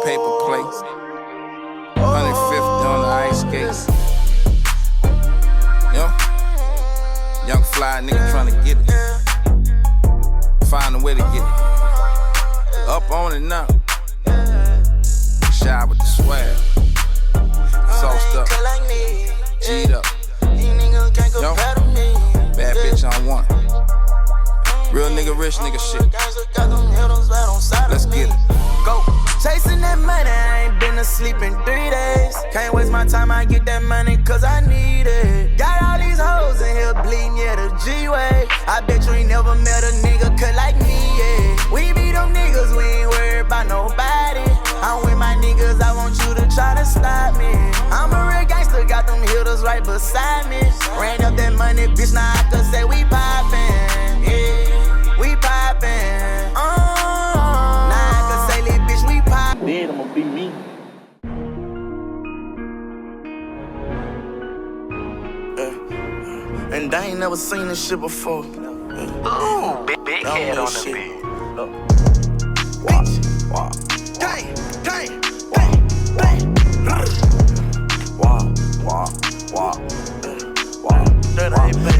paper plates. 150 on the ice skates. Yeah. Young fly nigga tryna get it. Find a way to get it. Up on it now. Shy with the swag. Sauced up. G'd up. Yo. Bad bitch on one. Real nigga, rich nigga shit. Let's get it. Go. Chasing that money, I ain't been asleep in 3 days. Can't waste my time, I get that money cause I need it. Got all these hoes in here bleeding, yeah, the G-way. I bet you ain't never met a nigga cut like me, yeah. We be them niggas, we ain't worried about nobody. I'm with my niggas, I want you to try to stop me. I'm a real gangster, got them hitters right beside me. Ran up that money, bitch, now I can say we poppin', yeah. We poppin', now I can say, little bitch, we poppin'. Then I'ma be me. And I ain't never seen this shit before. Ooh, big head on the beat. Wow. Gang, gang, bang, bang. Wow.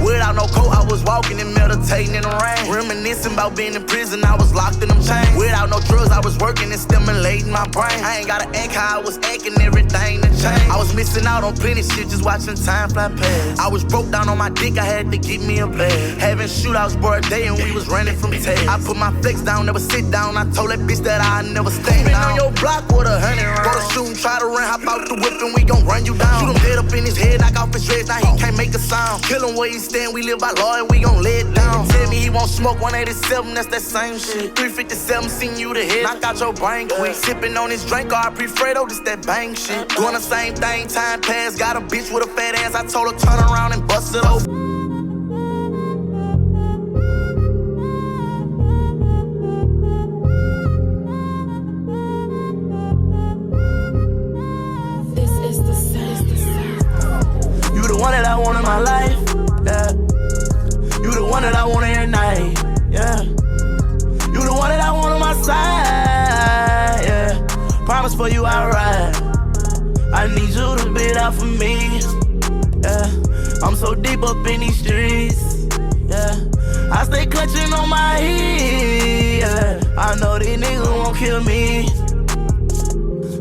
Without no coat, I was walking and meditating in the rain. Reminiscing about being in prison, I was locked in them chains. Without no drugs, I was working and stimulating my brain. I ain't gotta act how I was acting, everything to change. I was missing out on plenty shit, just watching time fly past. I was broke down on my dick, I had to get me a bag. Having shootouts broad day and we was running from tags. I put my flex down, never sit down. I told that bitch that I never stay down. Been on your block with 100 rounds. Go to shoot and try to run, hop out the whip and we gon' run you down. Shoot him dead up in his head, knock off his dreads, now he can't make a sound. Kill him where he stand, we live by law and we gon' lay it down. Tell me he won't smoke 187, that's that same shit. 357, seen you the head, knock out your brain quick. Sippin' on this drink, I pre-Fredo, this that bang shit. Doing the same thing, time passed, got a bitch with a fat ass. I told her turn around and bust it open. You the one that I want in my life, yeah. You the one that I want every night, yeah. You the one that I want on my side, yeah. Promise for you I'll ride. I need you to be there for me, yeah. I'm so deep up in these streets, yeah. I stay clutching on my heat, yeah. I know these niggas won't kill me.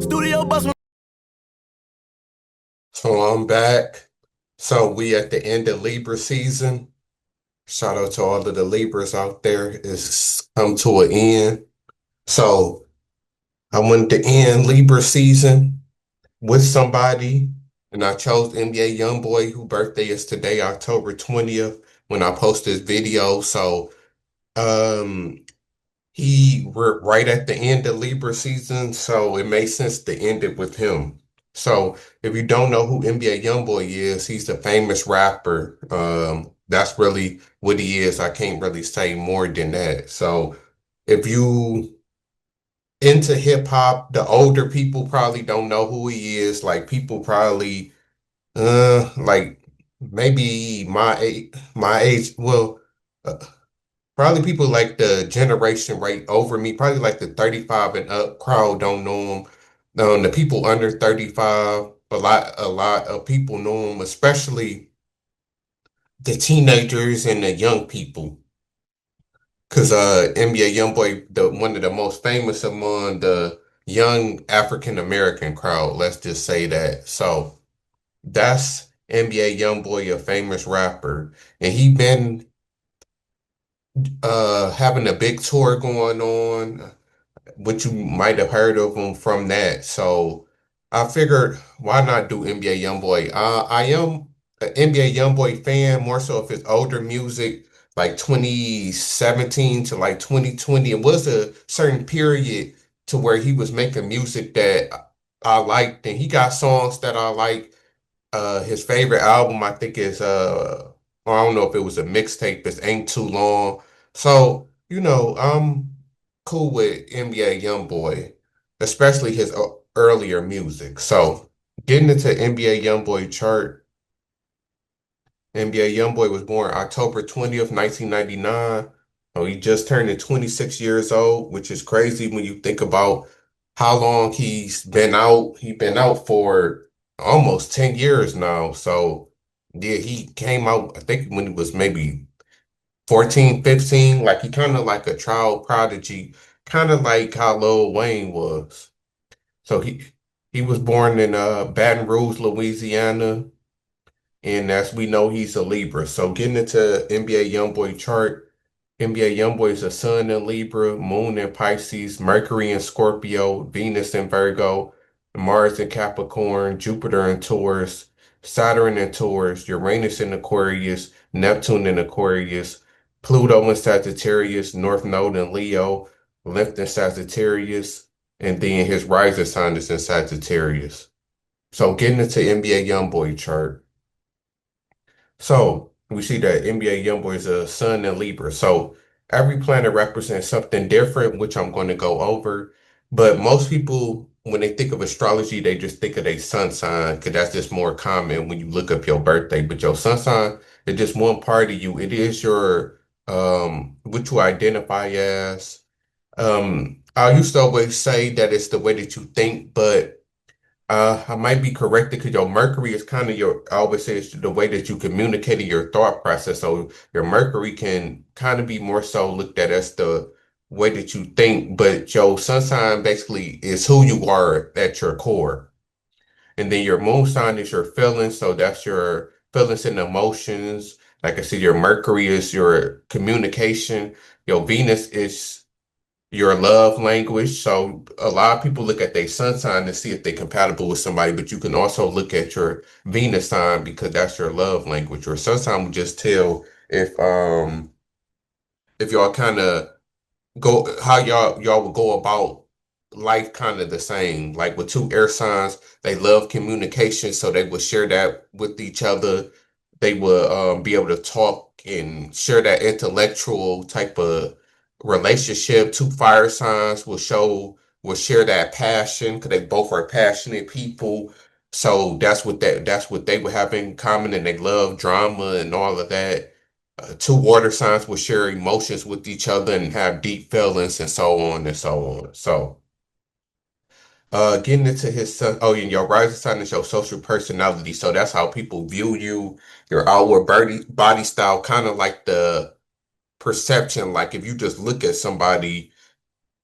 Studio bus. So I'm back. So we at the end of Libra season. Shout out to all of the Libras out there. It's come to an end. So I wanted to end Libra season with somebody, and I chose NBA YoungBoy, whose birthday is today, October 20th, when I post this video. So we're right at the end of Libra season, so it made sense to end it with him. So if you don't know who NBA YoungBoy is, he's a famous rapper. That's really what he is. I can't really say more than that. So if you into hip hop, the older people probably don't know who he is. Like people probably like maybe my age, well, probably people like the generation right over me, probably like the 35 and up crowd don't know him. The people under 35, a lot of people know him, especially the teenagers and the young people. Cause NBA YoungBoy, one of the most famous among the young African American crowd, let's just say that. So that's NBA YoungBoy, a famous rapper, and he been having a big tour going on, which you might have heard of him from that. So I figured, why not do NBA YoungBoy? I am an NBA YoungBoy fan, more so of his older music, like 2017 to like 2020. It was a certain period to where he was making music that I liked, and he got songs that I like. His favorite album, I think, is I don't know if it was a mixtape, it's Ain't Too Long. So, I'm cool with NBA YoungBoy, especially his earlier music. So, getting into NBA YoungBoy chart, NBA YoungBoy was born October 20th, 1999. So he just turned 26 years old, which is crazy when you think about how long he's been out. He's been out for almost 10 years now. So yeah, he came out, I think when he was maybe 14, 15. Like he kind of like a child prodigy, kind of like how Lil Wayne was. So he was born in Baton Rouge, Louisiana, and as we know, he's a Libra. So getting into NBA YoungBoy chart, NBA YoungBoy is a Sun in Libra, Moon in Pisces, Mercury in Scorpio, Venus in Virgo, Mars in Capricorn, Jupiter in Taurus, Saturn in Taurus, Uranus in Aquarius, Neptune in Aquarius, Pluto in Sagittarius, North Node in Leo, Left in Sagittarius, and then his rising sign is in Sagittarius. So getting into NBA YoungBoy chart. So we see that NBA YoungBoy is a Sun and Libra. So every planet represents something different, which I'm going to go over. But most people, when they think of astrology, they just think of their sun sign because that's just more common when you look up your birthday. But your sun sign is just one part of you. It is your what you identify as. I used to always say that it's the way that you think, but I might be corrected because your Mercury is kind of your, I always say it's the way that you communicate in your thought process. So your Mercury can kind of be more so looked at as the way that you think, but your sun sign basically is who you are at your core. And then your moon sign is your feelings. So that's your feelings and emotions. Like I said, your Mercury is your communication. Your Venus is your love language. So a lot of people look at their sun sign to see if they're compatible with somebody, but you can also look at your Venus sign because that's your love language. Your sun sign will just tell if y'all kind of go how y'all would go about life kind of the same. Like with two air signs, they love communication, so they would share that with each other. They would be able to talk and share that intellectual type of relationship. Two fire signs will share that passion because they both are passionate people. So that's what they would have in common, and they love drama and all of that. Two water signs will share emotions with each other and have deep feelings and so on and so on. So, getting into his sun, oh, and your rising sign is your social personality. So that's how people view you, your outward body style, kind of like the perception. Like if you just look at somebody,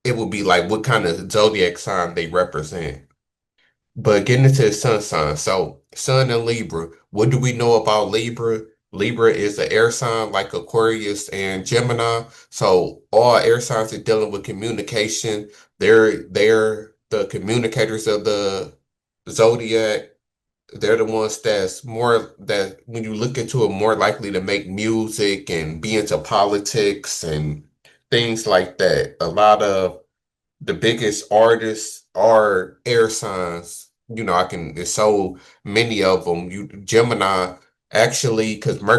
it would be like what kind of zodiac sign they represent. But getting into the sun sign. So sun and Libra. What do we know about Libra? Libra is an air sign like Aquarius and Gemini. So all air signs are dealing with communication. They're the communicators of the zodiac. They're the ones that's more that when you look into it, more likely to make music and be into politics and things like that. A lot of the biggest artists are air signs. There's so many of them. Gemini actually, because Gemini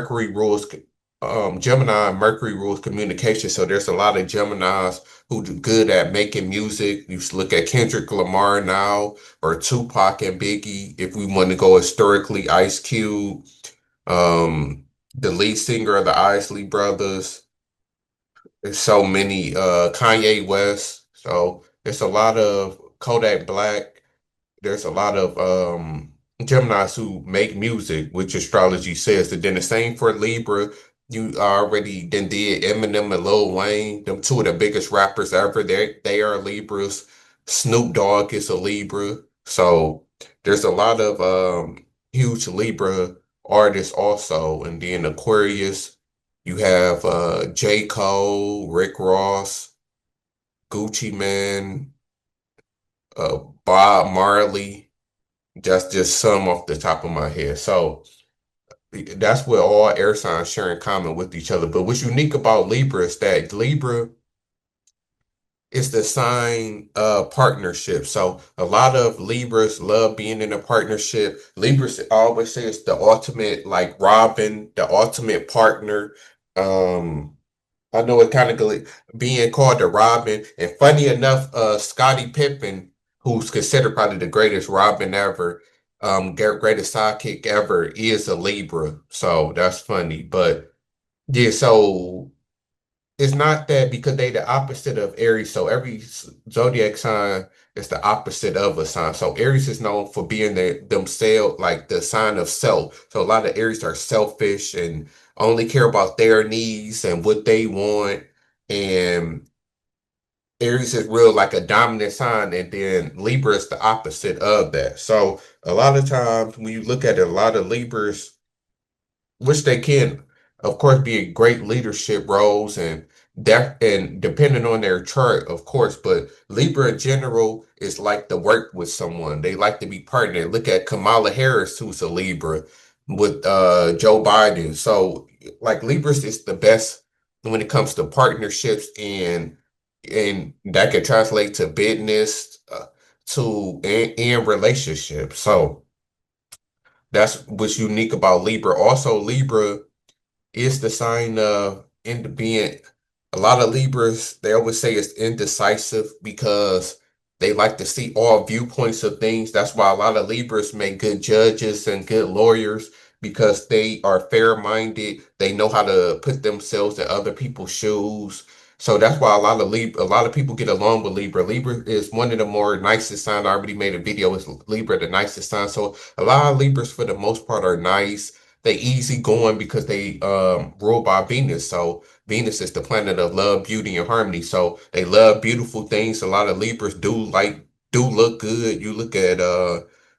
and Mercury rules communication. So there's a lot of Geminis who do good at making music. You should look at Kendrick Lamar now or Tupac and Biggie. If we want to go historically, Ice Cube, the lead singer of the Isley Brothers. There's so many Kanye West. So there's a lot of Kodak Black. There's a lot of Geminis who make music, which astrology says. And then the same for Libra. You already then did Eminem and Lil Wayne, them two of the biggest rappers ever. They are Libras. Snoop Dogg is a Libra. So there's a lot of huge Libra artists also. And then Aquarius, you have J. Cole, Rick Ross, Gucci Man, Bob Marley. That's just some off the top of my head. So that's what all air signs share in common with each other. But what's unique about Libra is that Libra is the sign of partnership. So a lot of Libras love being in a partnership. Libras always say it's the ultimate, like Robin, the ultimate partner. Um, I know it kind of being called the Robin. And funny enough, Scottie Pippen, who's considered probably the greatest Robin ever, greatest sidekick ever, is a Libra. So that's funny. But yeah, so it's not that because they the opposite of Aries. So every zodiac sign is the opposite of a sign. So Aries is known for being themselves, like the sign of self. So a lot of Aries are selfish and only care about their needs and what they want. And Aries is real like a dominant sign, and then Libra is the opposite of that. So a lot of times when you look at it, a lot of Libras, which they can, of course, be in great leadership roles and that and depending on their chart, of course, but Libra in general is like to work with someone. They like to be partnered. Look at Kamala Harris, who's a Libra, with Joe Biden. So like Libras is the best when it comes to partnerships and that can translate to business and relationships. So that's what's unique about Libra. Also, Libra is the sign of into being a lot of Libras, they always say it's indecisive because they like to see all viewpoints of things. That's why a lot of Libras make good judges and good lawyers because they are fair-minded. They know how to put themselves in other people's shoes. So that's why a lot of people get along with Libra. Libra is one of the more nicest signs. I already made a video with Libra, the nicest sign. So a lot of Libras for the most part are nice. They easy going because they ruled by Venus. So Venus is the planet of love, beauty, and harmony. So they love beautiful things. A lot of Libras do look good. You look at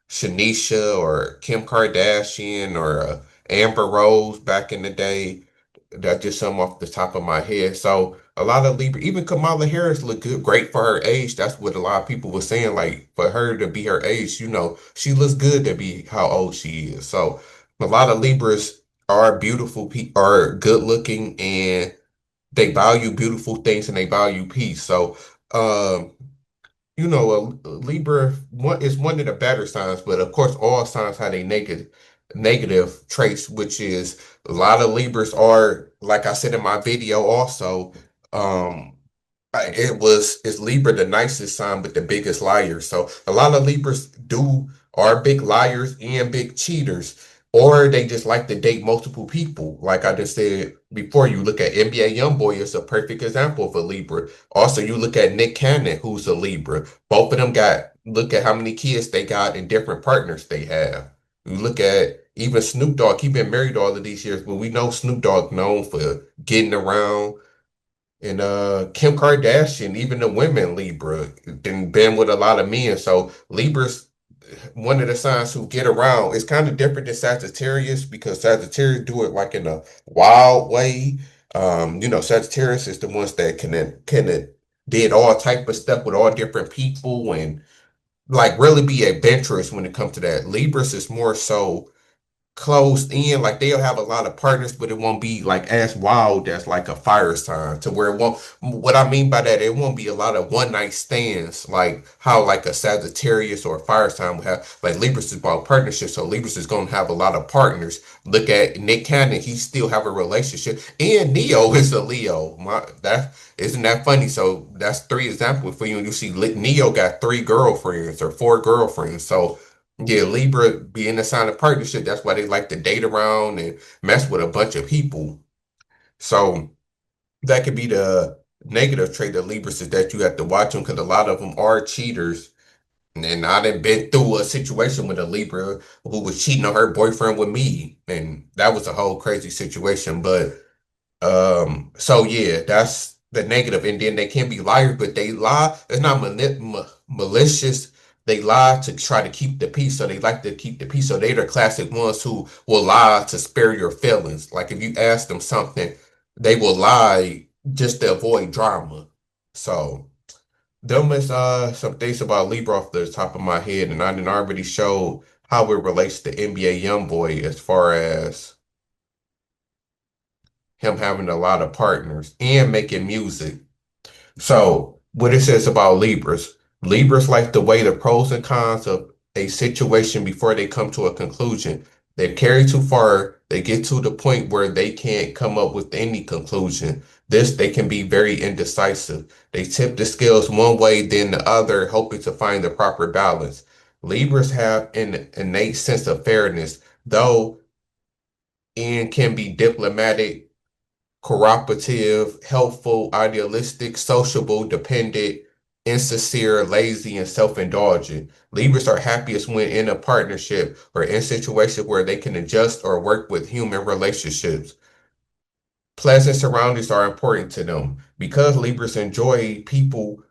Shanisha or Kim Kardashian or Amber Rose back in the day. That's just some off the top of my head. So a lot of Libra, even Kamala Harris look good, great for her age. That's what a lot of people were saying. Like for her to be her age, she looks good to be how old she is. So a lot of Libras are beautiful, are good looking, and they value beautiful things and they value peace. So, um, a Libra is one of the better signs, but of course, all signs have a negative traits, which is a lot of Libras are, like I said in my video, also. Um, it's Libra the nicest sign, but the biggest liar. So a lot of Libras are big liars and big cheaters, or they just like to date multiple people. Like I just said before, you look at NBA YoungBoy is a perfect example of a Libra. Also, you look at Nick Cannon, who's a Libra. Both of them look at how many kids they got and different partners they have. You look at even Snoop Dogg, he been married all of these years, but we know Snoop Dogg known for getting around. And Kim Kardashian, even the women Libra, been with a lot of men. So Libra's one of the signs who get around. It's kind of different than Sagittarius because Sagittarius do it like in a wild way. Sagittarius is the ones that can did all type of stuff with all different people and like really be adventurous when it comes to that. Libras is more so closed in, like they'll have a lot of partners, but it won't be like as wild as like a fire sign to where it won't, what I mean by that, it won't be a lot of one night stands like how like a Sagittarius or a fire sign would have. Like Libras is about partnerships, so Libras is going to have a lot of partners. Look at Nick Cannon, he still have a relationship, and Neo is a Leo. That isn't that funny. So that's three examples for you, and you see Neo got three girlfriends or four girlfriends. So yeah, Libra being a sign of partnership, that's why they like to date around and mess with a bunch of people. So that could be the negative trait of Libras is that you have to watch them because a lot of them are cheaters. And I done been through a situation with a Libra who was cheating on her boyfriend with me. And that was a whole crazy situation. But so yeah, that's the negative. And then they can be liars, but they lie. It's not malicious. They lie to try to keep the peace. So they like to keep the peace. So they're the classic ones who will lie to spare your feelings. Like if you ask them something, they will lie just to avoid drama. So them is some things about Libra off the top of my head, and I didn't already show how it relates to NBA YoungBoy as far as him having a lot of partners and making music. So, what it says about Libras, Libras like to weigh the pros and cons of a situation before they come to a conclusion. They carry too far, they get to the point where they can't come up with any conclusion. They can be very indecisive. They tip the scales one way, then the other, hoping to find the proper balance. Libras have an innate sense of fairness, though, and can be diplomatic, cooperative, helpful, idealistic, sociable, dependent. insincere, lazy, and self-indulgent. Libras are happiest when in a partnership or in situations where they can adjust or work with human relationships. Pleasant surroundings are important to them. Because Libras enjoy people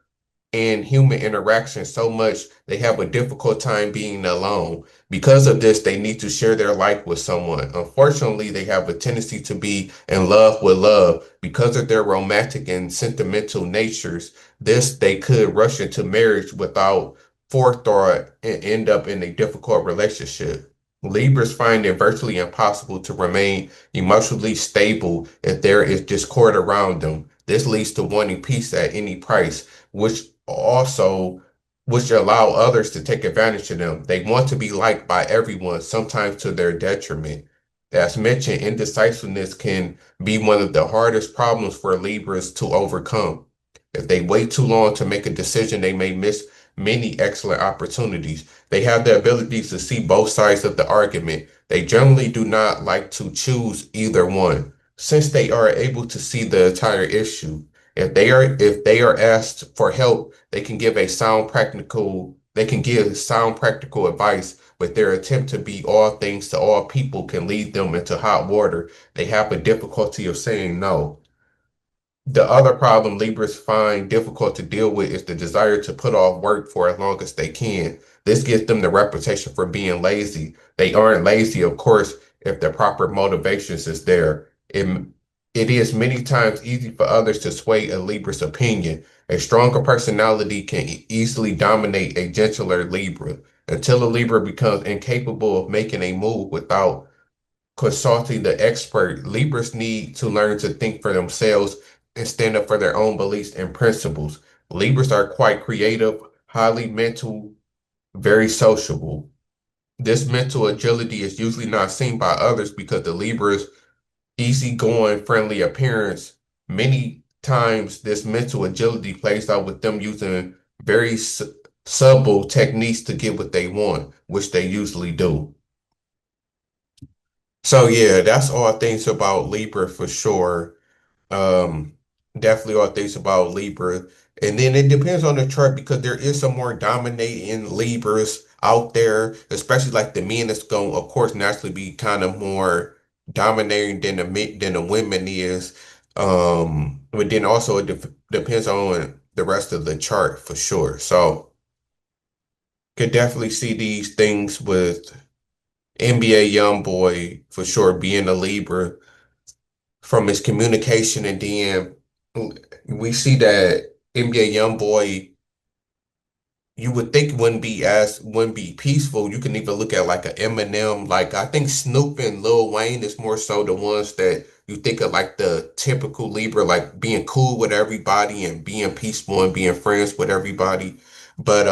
and human interaction so much, they have a difficult time being alone. Because of this, they need to share their life with someone. Unfortunately, they have a tendency to be in love with love. Because of their romantic and sentimental natures, they could rush into marriage without forethought and end up in a difficult relationship. Libras find it virtually impossible to remain emotionally stable if there is discord around them. This leads to wanting peace at any price, which also which allow others to take advantage of them. They want to be liked by everyone, sometimes to their detriment. As mentioned, indecisiveness can be one of the hardest problems for Libras to overcome. If they wait too long to make a decision, they may miss many excellent opportunities. They have the ability to see both sides of the argument. They generally do not like to choose either one, since they are able to see the entire issue. If they are asked for help, they can give sound practical advice, but their attempt to be all things to all people can lead them into hot water. They have a difficulty of saying no. The other problem Libras find difficult to deal with is the desire to put off work for as long as they can. This gives them the reputation for being lazy. They aren't lazy, of course, if the proper motivations is there. It is many times easy for others to sway a Libra's opinion. A stronger personality can easily dominate a gentler Libra until a Libra becomes incapable of making a move without consulting the expert. Libras need to learn to think for themselves and stand up for their own beliefs and principles. Libras are quite creative, highly mental, very sociable. This mental agility is usually not seen by others because the Libra's easygoing, friendly appearance. Many times, this mental agility plays out with them using very subtle techniques to get what they want, which they usually do. So yeah, that's all things about Libra for sure. Um, Definitely all things about Libra. And then it depends on the chart because there is some more dominating Libras out there, especially like the men that's going to, of course, naturally be kind of more dominating than the women is. But then also it depends on the rest of the chart for sure. So could definitely see these things with NBA YoungBoy for sure being a Libra from his communication, and then we see that NBA YoungBoy, you would think wouldn't be peaceful. You can even look at like a Eminem, like I think Snoop and Lil Wayne is more so the ones that you think of like the typical Libra, like being cool with everybody and being peaceful and being friends with everybody. But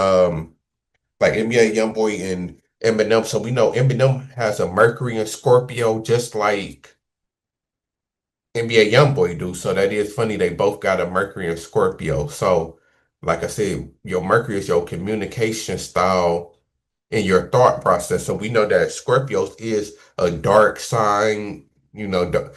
like NBA YoungBoy and Eminem, so we know Eminem has a Mercury in Scorpio, just like NBA YoungBoy do. So that is funny. They both got a Mercury and Scorpio. So, like I said, your Mercury is your communication style and your thought process. So we know that Scorpios is a dark sign. You know,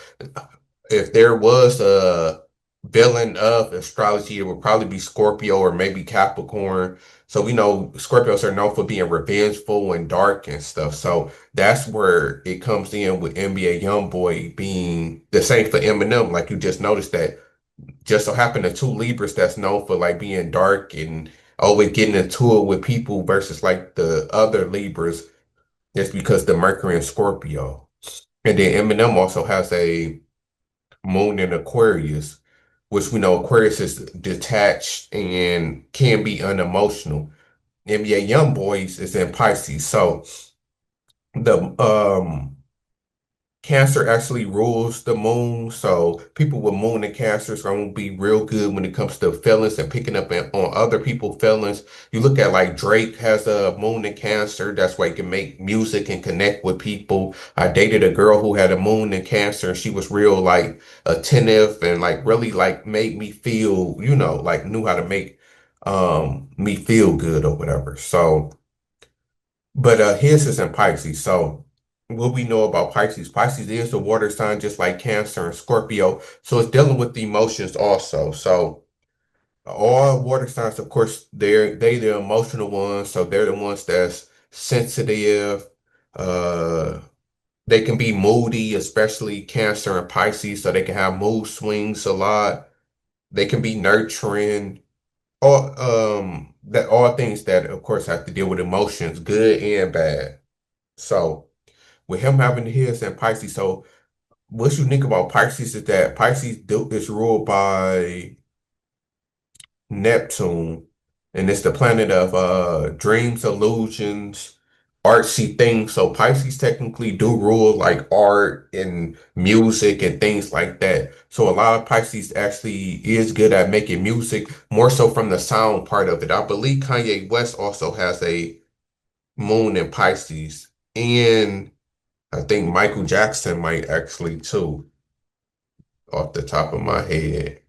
if there was a villain of astrology, it would probably be Scorpio or maybe Capricorn. So we know Scorpios are known for being revengeful and dark and stuff. So that's where it comes in with NBA YoungBoy being the same for Eminem. Like you just noticed that just so happened the two Libras that's known for like being dark and always getting into it with people versus like the other Libras, just because the Mercury and Scorpio. And then Eminem also has a moon in Aquarius, which we know Aquarius is detached and can be unemotional. NBA YoungBoys is in Pisces. So the Cancer actually rules the moon, so people with moon and Cancer are going to be real good when it comes to feelings and picking up on other people's feelings. You look at like Drake has a moon in Cancer, that's why he can make music and connect with people. I dated a girl who had a moon in Cancer, and she was real like attentive and like really like made me feel, like knew how to make me feel good or whatever. So. But his is in Pisces. So what we know about Pisces, Pisces is a water sign just like Cancer and Scorpio. So it's dealing with the emotions also. So All water signs, of course, they the emotional ones, so they're the ones that's sensitive. Uh, they can be moody, especially Cancer and Pisces, so they can have mood swings a lot. They can be nurturing. All things that, of course, have to deal with emotions, good and bad. So with him having his and Pisces, so what's unique about Pisces is that is ruled by Neptune, and it's the planet of dreams, illusions, artsy things. So Pisces technically do rule like art and music and things like that. So a lot of Pisces actually is good at making music, more so from the sound part of it. I believe Kanye West also has a moon in Pisces, and I think Michael Jackson might actually too, off the top of my head.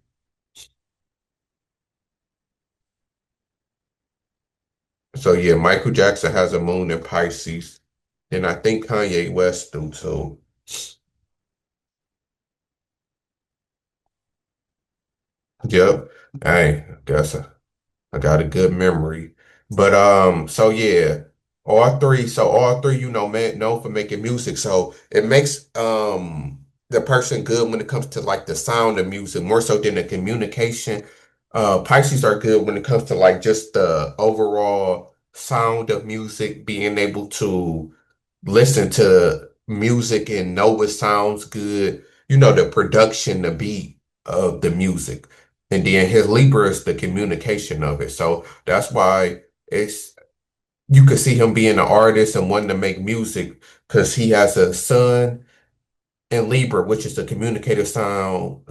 So yeah, Michael Jackson has a moon in Pisces, and I think Kanye West do too. Yep. Hey, I got a good memory. But so yeah, all three, man, known for making music. So it makes the person good when it comes to like the sound of music, more so than the communication. Pisces are good when it comes to like just the overall sound of music, being able to listen to music and know it sounds good, the production, the beat of the music. And then his Libra is the communication of it. So that's why it's you could see him being an artist and wanting to make music because he has a son in Libra, which is the communicative sign.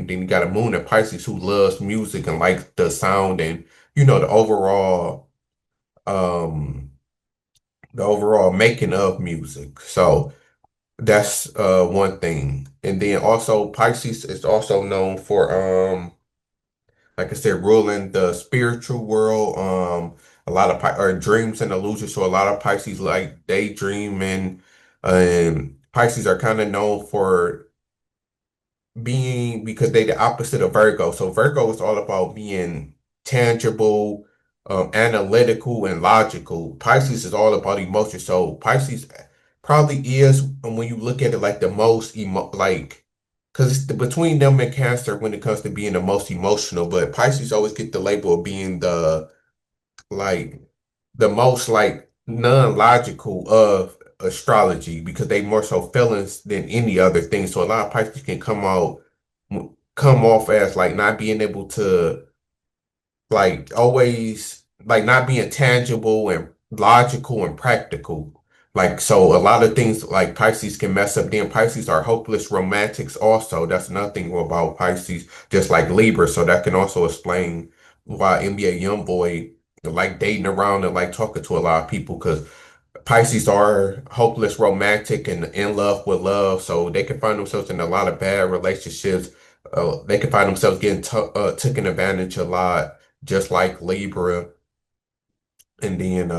Then you got a moon in Pisces who loves music and likes the sound and the um overall making of music. So that's one thing. And then also Pisces is also known for like I said, ruling the spiritual world. A lot of or dreams and illusions. So a lot of Pisces like daydreaming. And Pisces are kind of known for being because they the opposite of Virgo. So Virgo is all about being tangible, analytical, and logical. Pisces is all about emotion. So Pisces probably is, when you look at it, like the most because between them and Cancer when it comes to being the most emotional. But Pisces always get the label of being like the most like non-logical of astrology because they more so feelings than any other thing. So a lot of Pisces can come off as like not being able to like always like not being tangible and logical and practical. Like so a lot of things like Pisces can mess up. Then Pisces are hopeless romantics also. That's another thing about Pisces, just like Libra. So that can also explain why NBA YoungBoy like dating around and like talking to a lot of people because Pisces are hopeless romantic and in love with love. So they can find themselves in a lot of bad relationships. They can find themselves getting taken advantage a lot, just like Libra. And then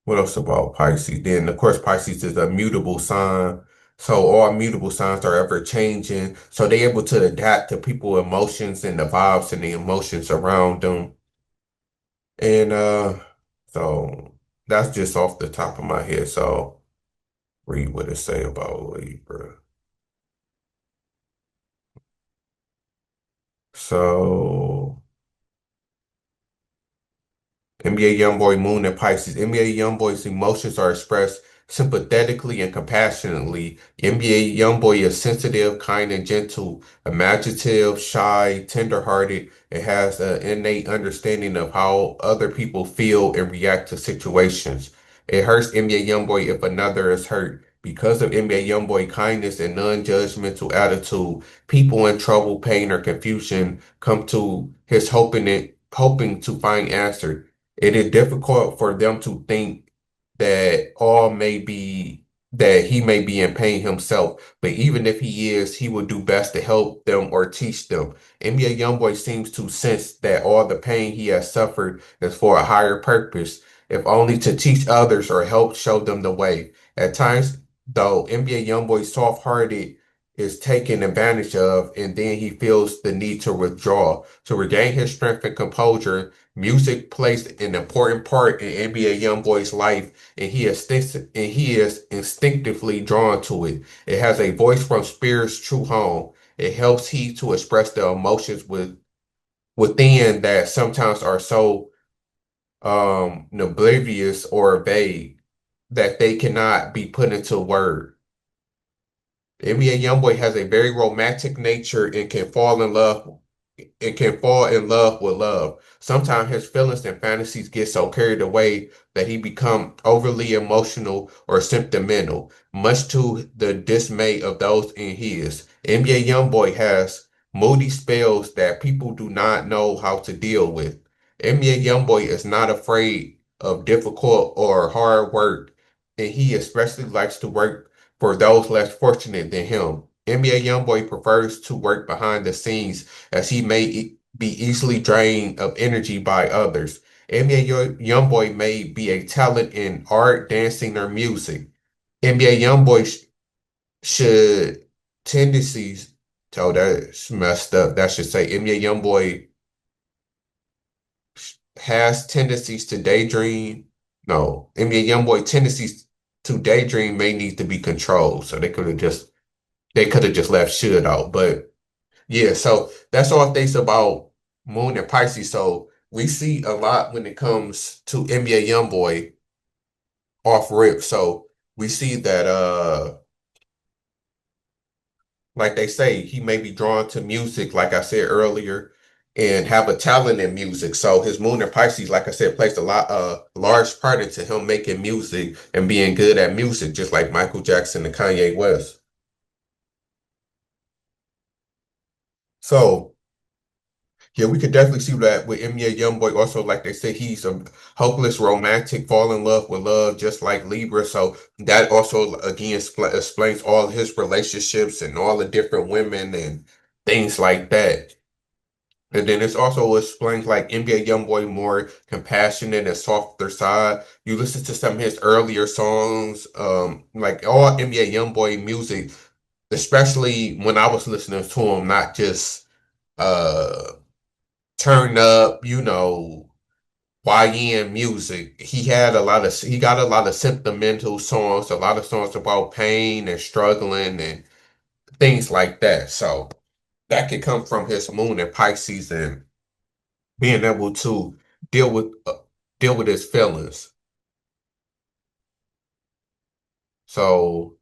what else about Pisces? Then of course Pisces is a mutable sign. So all mutable signs are ever changing. So they're able to adapt to people's emotions and the vibes and the emotions around them. And so that's just off the top of my head. So read what it say about Libra. So NBA YoungBoy Moon and Pisces. NBA YoungBoy's emotions are expressed sympathetically and compassionately. NBA YoungBoy is sensitive, kind, and gentle, imaginative, shy, tender-hearted, and has an innate understanding of how other people feel and react to situations. It hurts NBA YoungBoy if another is hurt. Because of NBA YoungBoy kindness and non-judgmental attitude, people in trouble, pain, or confusion come to his hoping to find answers. It is difficult for them to think that he may be in pain himself, but even if he is, he will do best to help them or teach them. NBA YoungBoy seems to sense that all the pain he has suffered is for a higher purpose, if only to teach others or help show them the way. At times, though, NBA YoungBoy's soft-hearted is taken advantage of, and then he feels the need to withdraw. To regain his strength and composure, music plays an important part in NBA YoungBoy's life, and he is instinctively drawn to it. It has a voice from spirit's true home. It helps he to express the emotions within that sometimes are so oblivious or vague that they cannot be put into word. NBA YoungBoy has a very romantic nature and can fall in love with love. Sometimes his feelings and fantasies get so carried away that he become overly emotional or sentimental, much to the dismay of those in his. NBA YoungBoy has moody spells that people do not know how to deal with. NBA YoungBoy is not afraid of difficult or hard work, and he especially likes to work for those less fortunate than him. NBA YoungBoy prefers to work behind the scenes as he may be easily drained of energy by others. NBA YoungBoy may be a talent in art, dancing, or music. NBA YoungBoy should tendencies. Oh, that's messed up. That should say NBA YoungBoy has tendencies to daydream. No, NBA YoungBoy tendencies to daydream may need to be controlled. So they could have just left should out. But yeah, so that's all things about Moon and Pisces. So we see a lot when it comes to NBA YoungBoy off rip. So we see that like they say, he may be drawn to music, like I said earlier, and have a talent in music. So his Moon and Pisces, like I said, plays large part into him making music and being good at music, just like Michael Jackson and Kanye West. So yeah, we could definitely see that with NBA YoungBoy. Also, like they say, he's a hopeless romantic, fall in love with love, just like Libra. So that also again explains all his relationships and all the different women and things like that. And then it's also explains like NBA YoungBoy more compassionate and softer side. You listen to some of his earlier songs, like all NBA YoungBoy music, especially when I was listening to him, not just uh turn up, YN music. He got a lot of sentimental songs, a lot of songs about pain and struggling and things like that. So that could come from his Moon and Pisces and being able to deal with uh, deal with his feelings. So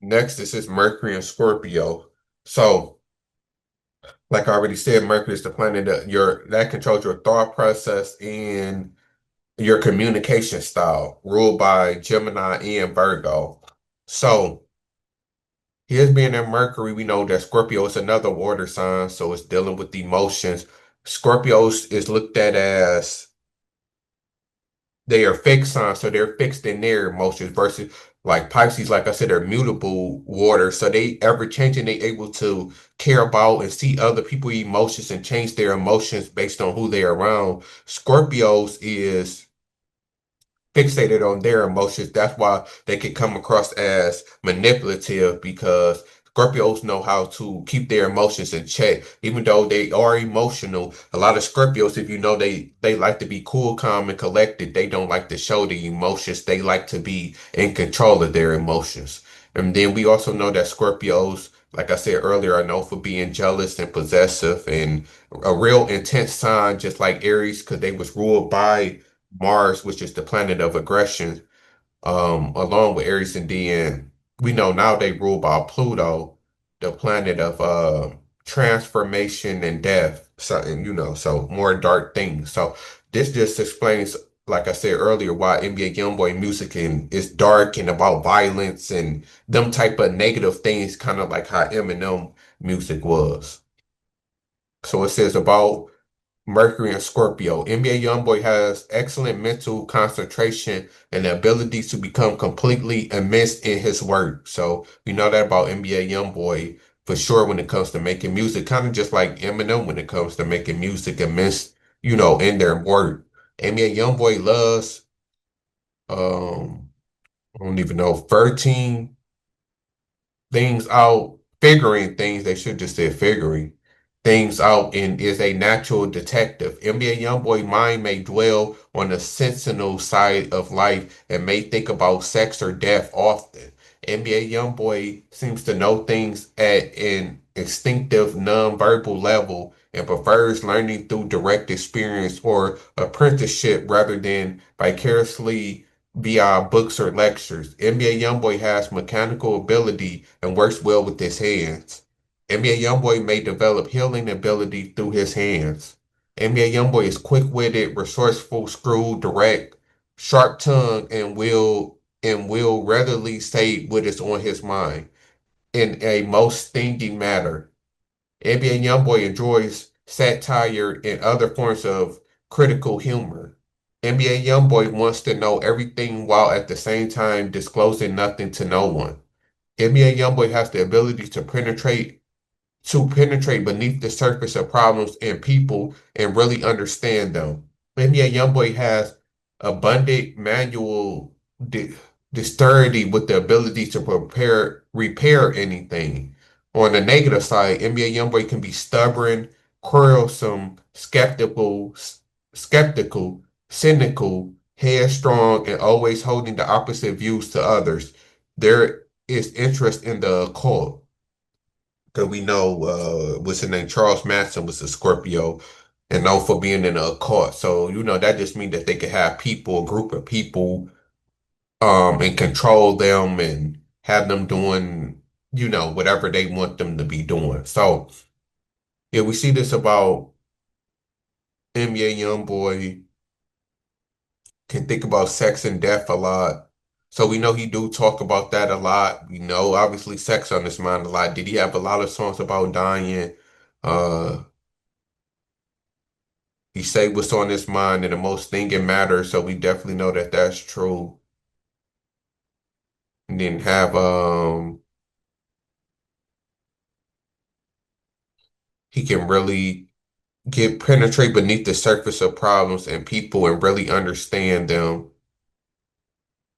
next is his Mercury and Scorpio. So like I already said, Mercury is the planet that controls your thought process and your communication style, ruled by Gemini and Virgo. So, here's being in Mercury, we know that Scorpio is another water sign, so it's dealing with emotions. Scorpios is looked at as they are fixed signs, so they're fixed in their emotions versus like Pisces, like I said, are mutable water, so they ever changing, they able to care about and see other people's emotions and change their emotions based on who they're around. Scorpios is fixated on their emotions. That's why they can come across as manipulative because Scorpios know how to keep their emotions in check. Even though they are emotional, a lot of Scorpios, if you know, they like to be cool, calm, and collected. They don't like to show the emotions. They like to be in control of their emotions. And then we also know that Scorpios, like I said earlier, are known for being jealous and possessive and a real intense sign, just like Aries, because they was ruled by Mars, which is the planet of aggression, along with Aries, and then we know now they rule by Pluto, the planet of transformation and death. So, and, so more dark things. So this just explains, like I said earlier, why NBA YoungBoy music is dark and about violence and them type of negative things, kind of like how Eminem music was. So it says about Mercury and Scorpio. NBA YoungBoy has excellent mental concentration and the ability to become completely immersed in his work. So we know that about NBA YoungBoy for sure when it comes to making music, kind of just like Eminem when it comes to making music immersed, in their work. NBA YoungBoy loves, I don't even know, 13. things out, figuring things, they should just say figuring things out, and is a natural detective. NBA YoungBoy mind may dwell on the sensational side of life and may think about sex or death often. NBA YoungBoy seems to know things at an instinctive, non-verbal level and prefers learning through direct experience or apprenticeship rather than vicariously via books or lectures. NBA YoungBoy has mechanical ability and works well with his hands. NBA YoungBoy may develop healing ability through his hands. NBA YoungBoy is quick-witted, resourceful, shrewd, direct, sharp-tongued, and will readily say what is on his mind in a most stinging manner. NBA YoungBoy enjoys satire and other forms of critical humor. NBA YoungBoy wants to know everything while at the same time disclosing nothing to no one. NBA YoungBoy has the ability to penetrate beneath the surface of problems and people and really understand them. NBA YoungBoy has abundant manual de- dexterity with the ability to repair anything. On the negative side, NBA YoungBoy can be stubborn, quarrelsome, skeptical, cynical, headstrong, and always holding the opposite views to others. There is interest in the occult. Because we know what's his name, Charles Manson was a Scorpio and known for being in a occult. So, that just means that they could have people, a group of people, and control them and have them doing, whatever they want them to be doing. So, yeah, we see this about NBA YoungBoy, can think about sex and death a lot. So we know he do talk about that a lot. We know obviously sex on his mind a lot. Did he have a lot of songs about dying? Uh he say what's on his mind and the most thing it matters, so we definitely know that that's true. And then have he can really get penetrate beneath the surface of problems and people and really understand them.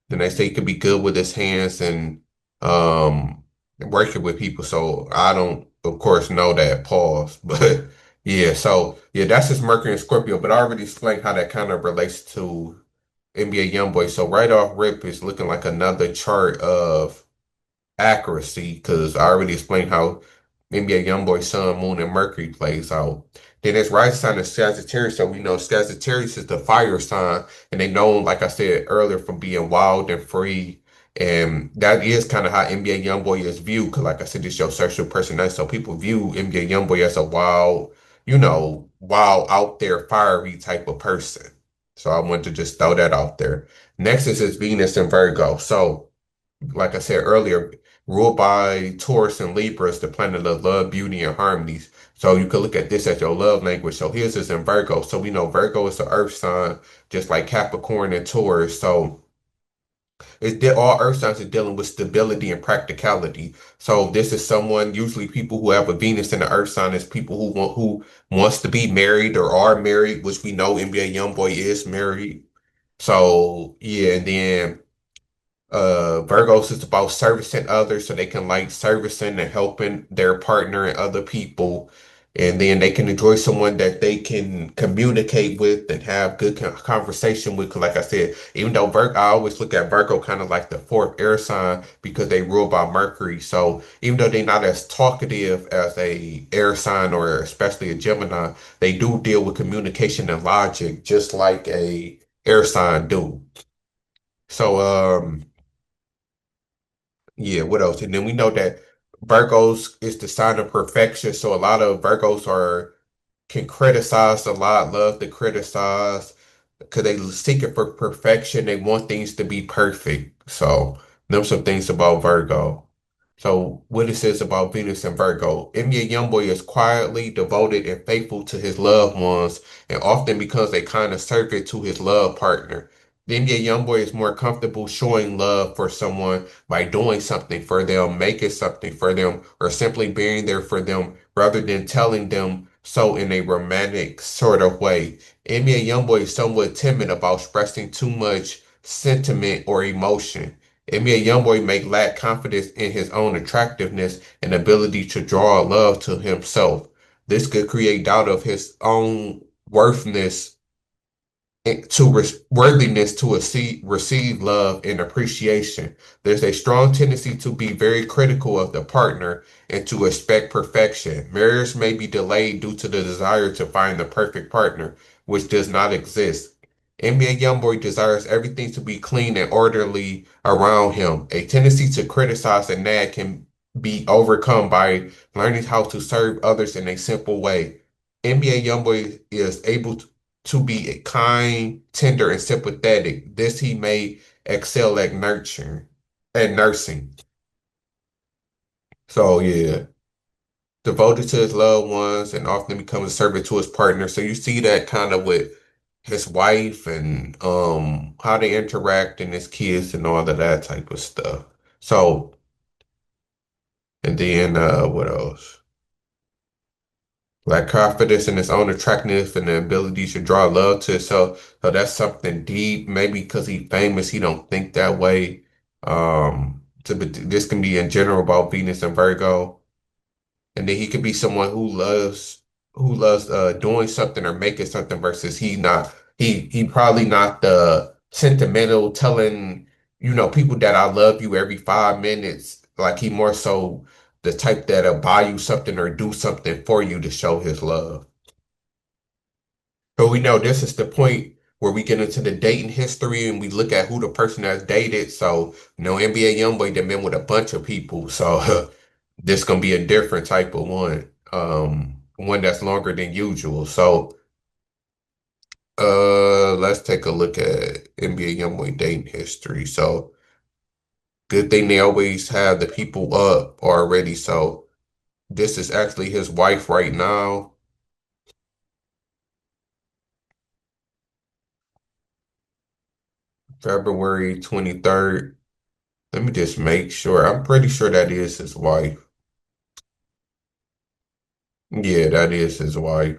Then they say he could be good with his hands and working with people. So I don't, of course, know that pause, but yeah. So yeah, that's his Mercury and Scorpio. But I already explained how that kind of relates to NBA YoungBoy. So right off rip is looking like another chart of accuracy because I already explained how NBA YoungBoy Sun, Moon, and Mercury plays out. Then his rising sign is Sagittarius, so we know Sagittarius is the fire sign, and they know, like I said earlier, for being wild and free. And that is kind of how NBA YoungBoy is viewed, because like I said, it's your sexual personality. So people view NBA YoungBoy as a wild, wild out there, fiery type of person. So I wanted to just throw that out there. Next is his Venus and Virgo. So like I said earlier, ruled by Taurus and Libra is the planet of love, beauty, and harmonies. So you could look at this as your love language. So his is in Virgo. So we know Virgo is the earth sign, just like Capricorn and Taurus. So all earth signs are dealing with stability and practicality. So this is someone, usually people who have a Venus in the earth sign is people who wants to be married or are married, which we know NBA YoungBoy is married. So yeah, and then Virgos is about servicing others so they can like servicing and helping their partner and other people. And then they can enjoy someone that they can communicate with and have good conversation with. 'Cause like I said, even though I always look at Virgo kind of like the fourth air sign because they rule by Mercury. So even though they're not as talkative as a air sign or especially a Gemini, they do deal with communication and logic just like a air sign do. So, yeah, what else? And then we know that Virgos is the sign of perfection. So a lot of Virgos can criticize a lot, love to criticize because they seek it for perfection. They want things to be perfect. So them some things about Virgo. So what it says about Venus and Virgo. NBA Youngboy is quietly devoted and faithful to his loved ones and often becomes a kind of servant to his love partner. The NBA Youngboy is more comfortable showing love for someone by doing something for them, making something for them, or simply being there for them rather than telling them so in a romantic sort of way. NBA Youngboy is somewhat timid about expressing too much sentiment or emotion. NBA YoungBoy may lack confidence in his own attractiveness and ability to draw love to himself. This could create doubt of his own worthiness worthiness to receive love and appreciation. There's a strong tendency to be very critical of the partner and to expect perfection. Marriage may be delayed due to the desire to find the perfect partner, which does not exist. NBA YoungBoy desires everything to be clean and orderly around him. A tendency to criticize and nag can be overcome by learning how to serve others in a simple way. NBA YoungBoy is able to be kind, tender, and sympathetic. This he may excel at nursing. So yeah, devoted to his loved ones and often becomes a servant to his partner. So you see that kind of with his wife and how they interact and his kids and all of that type of stuff. So and then what else? Like confidence in his own attractiveness and the ability to draw love to himself. So that's something deep. Maybe because he's famous, he don't think that way. This can be in general about Venus and Virgo. And then he could be someone who loves doing something or making something versus he probably not the sentimental telling, people that I love you every 5 minutes. Like he more so the type that'll buy you something or do something for you to show his love. So we know this is the point where we get into the dating history and we look at who the person has dated. So, NBA YoungBoy done been with a bunch of people. So this gonna be a different type of one. One that's longer than usual. So let's take a look at NBA YoungBoy dating history. So good thing they always have the people up already. So this is actually his wife right now. February 23rd. Let me just make sure. I'm pretty sure that is his wife. Yeah, that is his wife.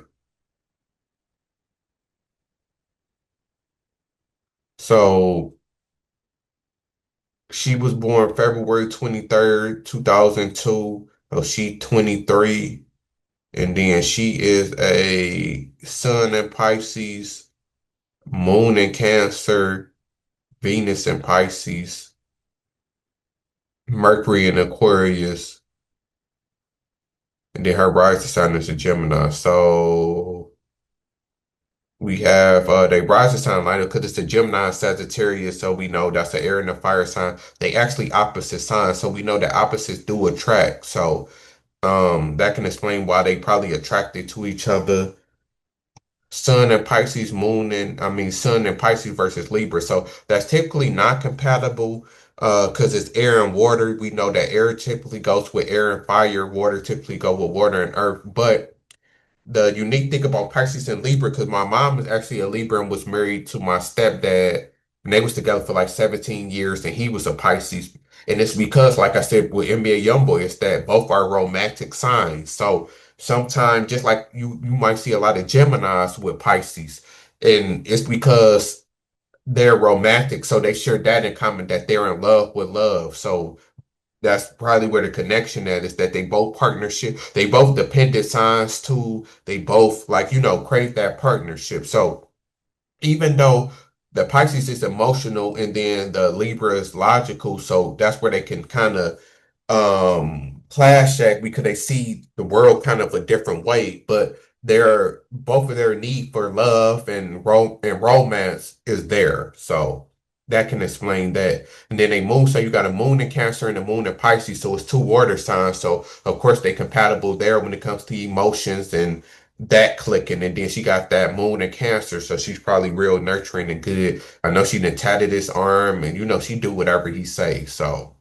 So she was born February 23rd, 2002. So she 23. And then she is a Sun in Pisces, Moon in Cancer, Venus in Pisces, Mercury in Aquarius, and then her rising sign is a Gemini. So we have they rising sign line because it's a Gemini and Sagittarius, so we know that's the air and the fire sign. They actually opposite signs, so we know that opposites do attract. So that can explain why they probably attracted to each other. Sun and Pisces, Sun and Pisces versus Libra. So that's typically not compatible because it's air and water. We know that air typically goes with air and fire, water typically go with water and earth. But the unique thing about Pisces and Libra, because my mom is actually a Libra and was married to my stepdad, and they was together for like 17 years, and he was a Pisces. And it's because, like I said, with NBA YoungBoy, it's that both are romantic signs. So sometimes, just like you might see a lot of Geminis with Pisces, and it's because they're romantic, so they share that in common that they're in love with love. So that's probably where the connection at is that they both dependent signs too. They both like, crave that partnership. So even though the Pisces is emotional and then the Libra is logical, so that's where they can kind of clash at because they see the world kind of a different way, but their both of their need for love and romance is there. So that can explain that. And then so you got a moon in Cancer and a moon in Pisces, so it's two water signs. So of course they compatible there when it comes to emotions and that clicking. And then she got that moon in Cancer, so she's probably real nurturing and good. I know she done tatted his arm, and she do whatever he say. So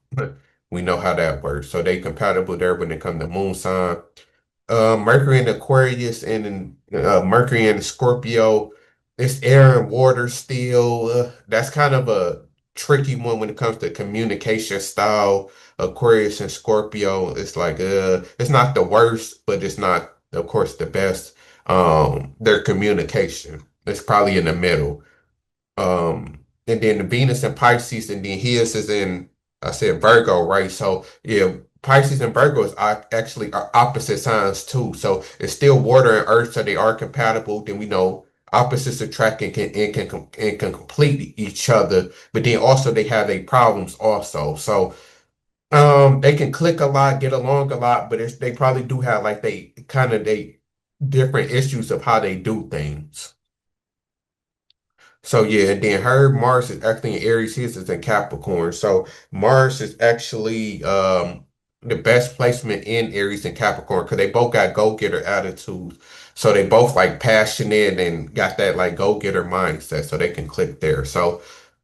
we know how that works. So they compatible there when it comes to moon sign. Mercury in Aquarius and Mercury in Scorpio. It's air and water still. That's kind of a tricky one when it comes to communication style. Aquarius and Scorpio, it's like it's not the worst, but it's not, of course, the best. Their communication. It's probably in the middle. And then the Venus and Pisces, and then his is in I said Virgo, right? So yeah, Pisces and Virgo is actually are opposite signs too. So it's still water and earth, so they are compatible. Then we know opposites attract and can complete each other. But then also they have their problems also. So they can click a lot, get along a lot, but they probably do have like they different issues of how they do things. So yeah, and then her Mars is actually in Aries, his is in Capricorn. So Mars is actually the best placement in Aries and Capricorn because they both got go-getter attitudes. So they both like passionate and got that like go-getter mindset, so they can click there. So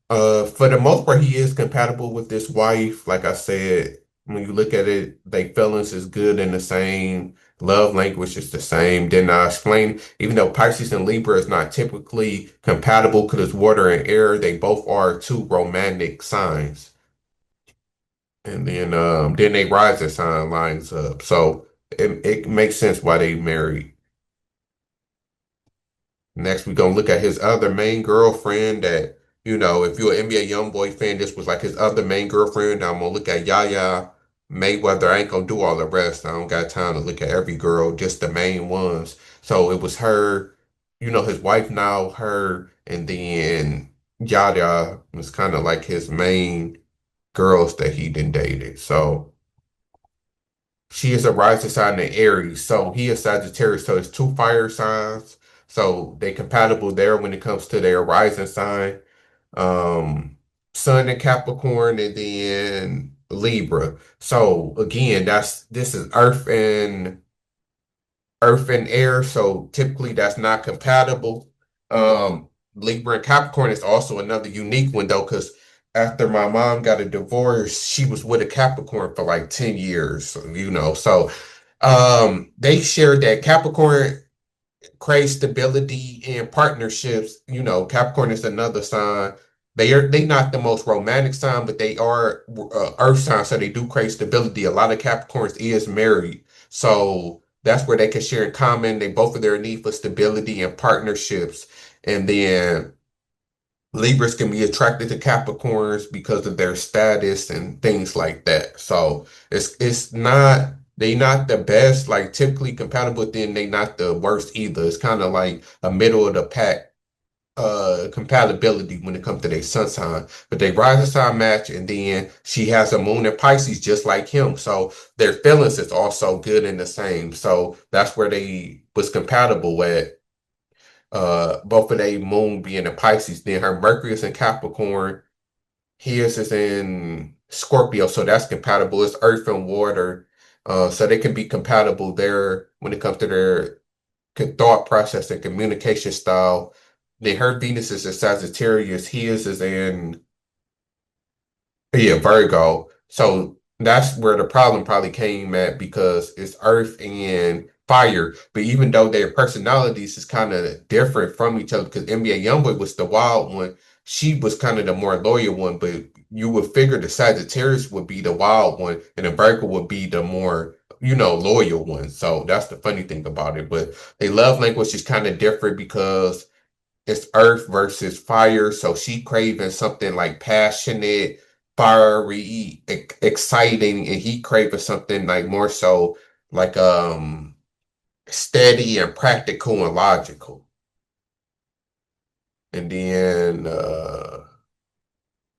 for the most part, he is compatible with this wife. Like I said, when you look at it, they feelings is good and the same. Love language is the same. Then I explain, even though Pisces and Libra is not typically compatible because it's water and air, they both are two romantic signs. And then they rising sign lines up. So it makes sense why they married. Next, we're gonna look at his other main girlfriend that, if you're an NBA YoungBoy fan, this was like his other main girlfriend. I'm gonna look at Yaya Mayweather. I ain't gonna do all the rest. I don't got time to look at every girl, just the main ones. So it was her, his wife now, her, and then Yaya was kind of like his main girls that he done dated. So she is a rising sign in Aries, so he is Sagittarius, so it's two fire signs. So they compatible there when it comes to their rising sign. Um, Sun in Capricorn and then Libra. So again, this is Earth and air, so typically that's not compatible. Libra and Capricorn is also another unique one though, because after my mom got a divorce, she was with a Capricorn for like 10 years. So they shared that Capricorn crave stability and partnerships. Capricorn is another sign. They not the most romantic sign, but they are earth sign, so they do crave stability. A lot of Capricorns is married, so that's where they can share in common. They both of their need for stability and partnerships, and then Libras can be attracted to Capricorns because of their status and things like that. So it's not they not the best, like typically compatible, but then they not the worst either. It's kind of like a middle of the pack compatibility when it comes to their sun sign. But they rising sign match, and then she has a moon in Pisces just like him. So their feelings is also good and the same. So that's where they was compatible at both of they moon being in Pisces. Then her Mercury is in Capricorn, his is in Scorpio, so that's compatible. It's earth and water. So they can be compatible there when it comes to their thought process and communication style. Then her Venus is in Sagittarius, his is in, yeah, Virgo. So that's where the problem probably came at because it's earth and fire. But even though their personalities is kind of different from each other, because NBA Youngboy was the wild one, she was kind of the more loyal one. But you would figure the Sagittarius would be the wild one, and the Virgo would be the more, loyal one. So that's the funny thing about it. But their love language is kind of different because it's earth versus fire. So she craving something like passionate, fiery, exciting, and he craving something like more so like steady and practical and logical. And then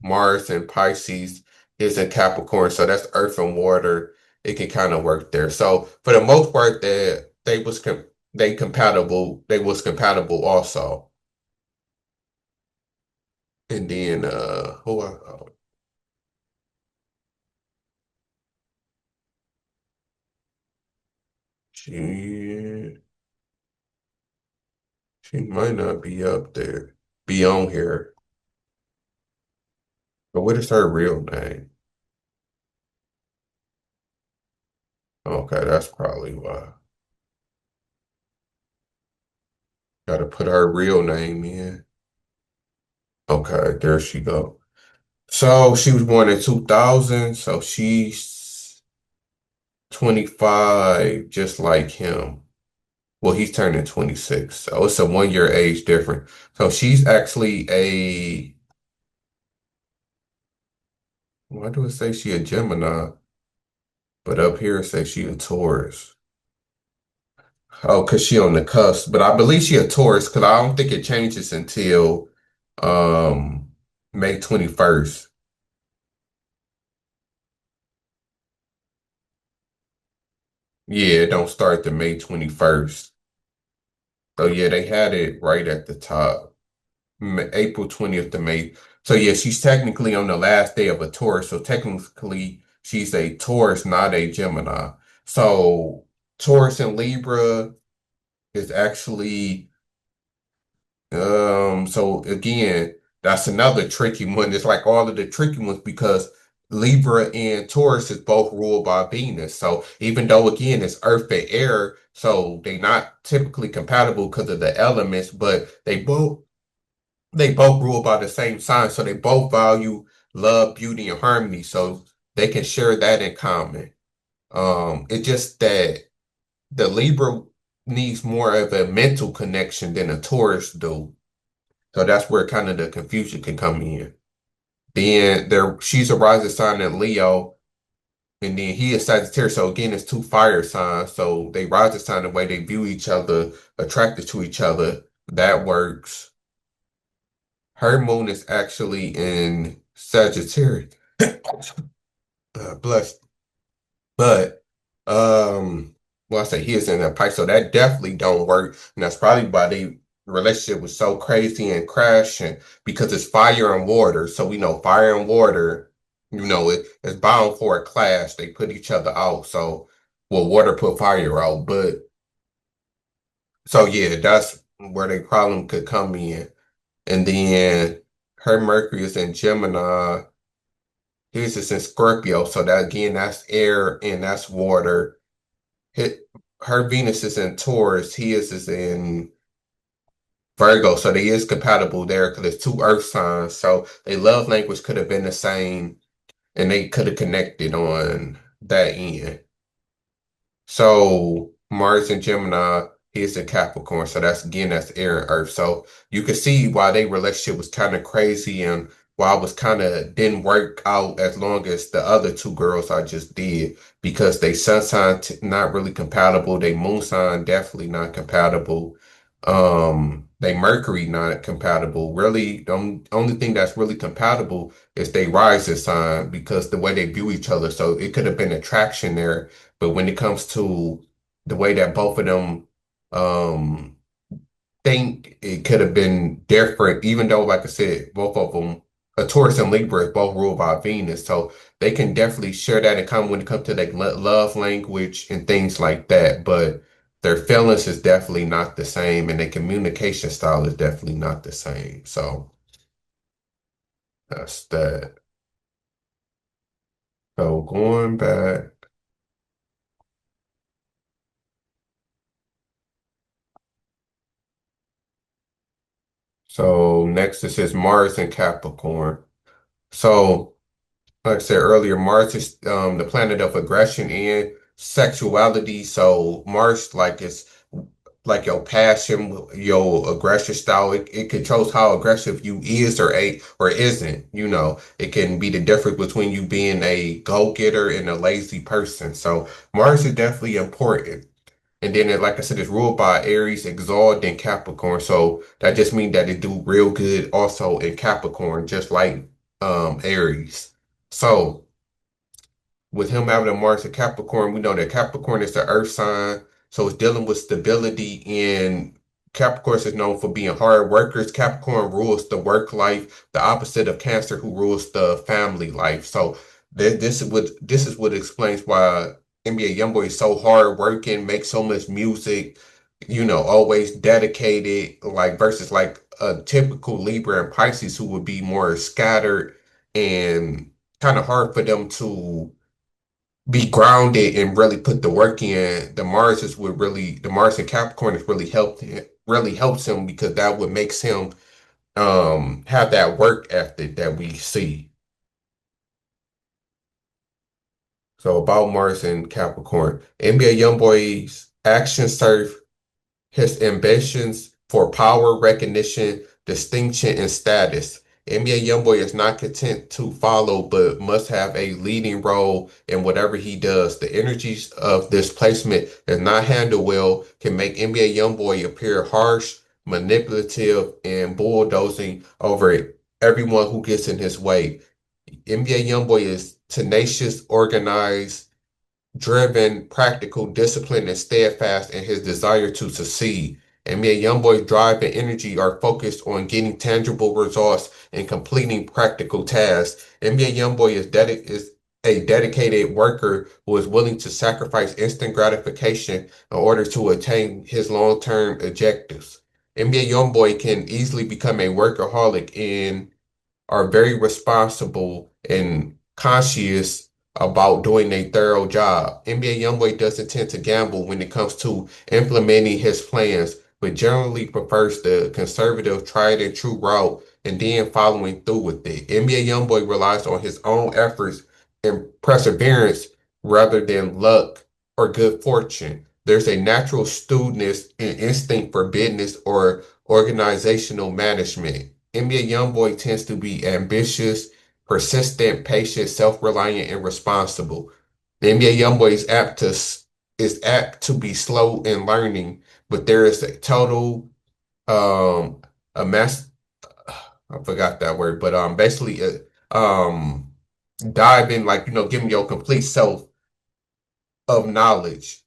Mars and Pisces is in Capricorn, so that's earth and water. It can kind of work there. So for the most part, that they was compatible also. And then she she might not be up there, be on here. But what is her real name? Okay, that's probably why. Gotta put her real name in. Okay, there she go. So she was born in 2000, so she's 25, just like him. Well, he's turning 26, so it's a 1 year age difference. So she's actually Why do it say she a Gemini? But up here it says she a Taurus. Oh, because she on the cusp. But I believe she a Taurus because I don't think it changes until um May 21st. Yeah, it don't start to May 21st. So yeah, they had it right at the top. April 20th to May. So yeah, she's technically on the last day of a Taurus. So technically she's a Taurus, not a Gemini. So Taurus and Libra is actually so again, that's another tricky one. It's like all of the tricky ones because Libra and Taurus is both ruled by Venus. So even though again it's Earth and air, so they not typically compatible because of the elements, but they both rule by the same sign. So they both value love, beauty, and harmony. So they can share that in common. It's just that the Libra needs more of a mental connection than a Taurus do. So that's where kind of the confusion can come in. Then she's a rising sign in Leo, and then he is Sagittarius. So again, it's two fire signs. So they rising sign the way they view each other, attracted to each other. That works. Her moon is actually in Sagittarius. Bless. But well, I say he is in a Pisces, so that definitely don't work. And that's probably why the relationship was so crazy and crashing because it's fire and water. So we know fire and water, it's bound for a clash. They put each other out. So well, water put fire out. But so yeah, that's where the problem could come in. And then her Mercury is in Gemini. His is in Scorpio. So that again, that's air and that's water. Hit her Venus is in Taurus. His is in Virgo. So they is compatible there because it's two earth signs. So their love language could have been the same and they could have connected on that end. So Mars and Gemini, he's in Capricorn. So that's air and earth. So you can see why their relationship was kind of crazy and why it was kind of didn't work out as long as the other two girls I just did because they sun sign not really compatible. They moon sign definitely not compatible. They Mercury not compatible. Really, the only thing that's really compatible is they rising sign because the way they view each other. So it could have been attraction there but when it comes to the way that both of them um think it could have been different, even though, like I said, both of them, a Taurus and Libra is both ruled by Venus. So they can definitely share that in common when it comes to like love language and things like that. But their feelings is definitely not the same and their communication style is definitely not the same. So that's that. So going back. So next it says Mars and Capricorn. So like I said earlier, Mars is the planet of aggression and sexuality. So Mars like is like your passion, your aggression style. It controls how aggressive you is or a or isn't. It can be the difference between you being a go-getter and a lazy person. So Mars is definitely important. And then, like I said, it's ruled by Aries, Exalt, and Capricorn. So that just means that it do real good also in Capricorn, just like Aries. So with him having a Mars in Capricorn, we know that Capricorn is the earth sign. So it's dealing with stability and Capricorn is known for being hard workers. Capricorn rules the work life, the opposite of Cancer, who rules the family life. So this is what explains why NBA YoungBoy is so hard working, makes so much music, always dedicated, like versus like a typical Libra and Pisces who would be more scattered and kind of hard for them to be grounded and really put the work in. The Mars and Capricorn has really helps him because that would makes him have that work ethic that we see. So about Mars and Capricorn, NBA YoungBoy's actions serve his ambitions for power, recognition, distinction, and status. NBA YoungBoy is not content to follow, but must have a leading role in whatever he does. The energies of this placement, if not handled well, can make NBA YoungBoy appear harsh, manipulative, and bulldozing over everyone who gets in his way. NBA YoungBoy is tenacious, organized, driven, practical, disciplined, and steadfast in his desire to succeed. NBA YoungBoy's drive and energy are focused on getting tangible results and completing practical tasks. NBA YoungBoy is a dedicated worker who is willing to sacrifice instant gratification in order to attain his long-term objectives. NBA YoungBoy can easily become a workaholic and are very responsible and conscious about doing a thorough job. NBA YoungBoy doesn't tend to gamble when it comes to implementing his plans, but generally prefers the conservative, tried and true route and then following through with it. NBA YoungBoy relies on his own efforts and perseverance rather than luck or good fortune. There's a natural astutness and instinct for business or organizational management. NBA YoungBoy tends to be ambitious, persistent, patient, self-reliant, and responsible. The NBA YoungBoy is apt to be slow in learning, but there is a total a mass I forgot that word, but basically dive in, like, giving your complete self of knowledge.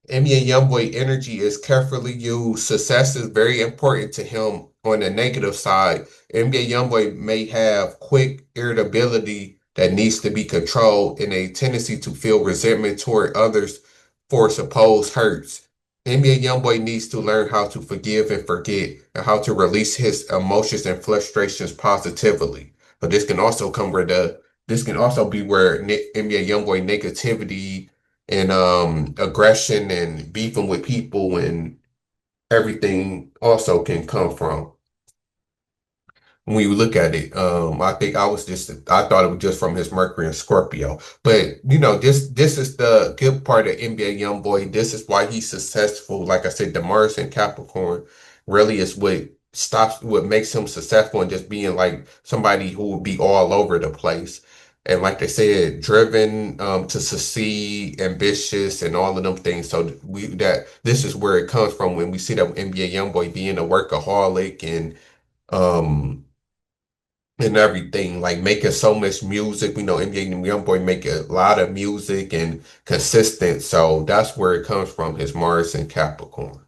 NBA YoungBoy energy is carefully used. Success is very important to him on the negative side. NBA YoungBoy may have quick irritability that needs to be controlled and a tendency to feel resentment toward others for supposed hurts. NBA YoungBoy needs to learn how to forgive and forget and how to release his emotions and frustrations positively. But this can also be where NBA YoungBoy negativity and aggression and beefing with people and everything also can come from. When you look at it, I thought it was just from his Mercury and Scorpio. But this is the good part of NBA YoungBoy. This is why he's successful. Like I said, the Mars and Capricorn really is what makes him successful, and just being like somebody who will be all over the place. And like they said, driven to succeed, ambitious, and all of them things. So this is where it comes from when we see that NBA YoungBoy being a workaholic and everything, like making so much music. We know NBA YoungBoy make a lot of music and consistent. So that's where it comes from, his Mars and Capricorn.